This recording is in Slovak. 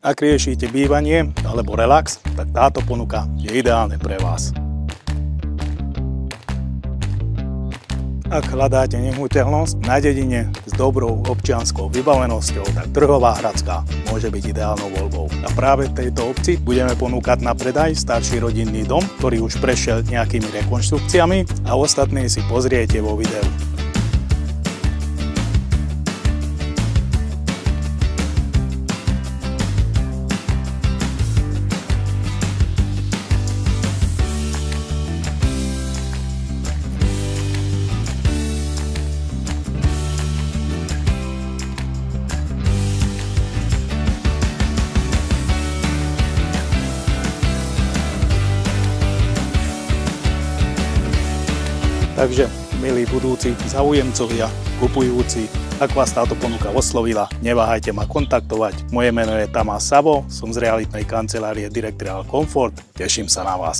Ak riešite bývanie alebo relax, tak táto ponuka je ideálne pre vás. Ak hľadáte nehnuteľnosť na dedine s dobrou občianskou vybavenosťou, tak Trhová Hradská môže byť ideálnou voľbou. A práve v tejto obci budeme ponúkať na predaj starší rodinný dom, ktorý už prešiel nejakými rekonštrukciami a ostatné si pozriete vo videu. Takže, milí budúci záujemcovia, kupujúci, ak vás táto ponuka oslovila, neváhajte ma kontaktovať. Moje meno je Tamás Sabo, som z realitnej kancelárie Directrial Comfort, teším sa na vás.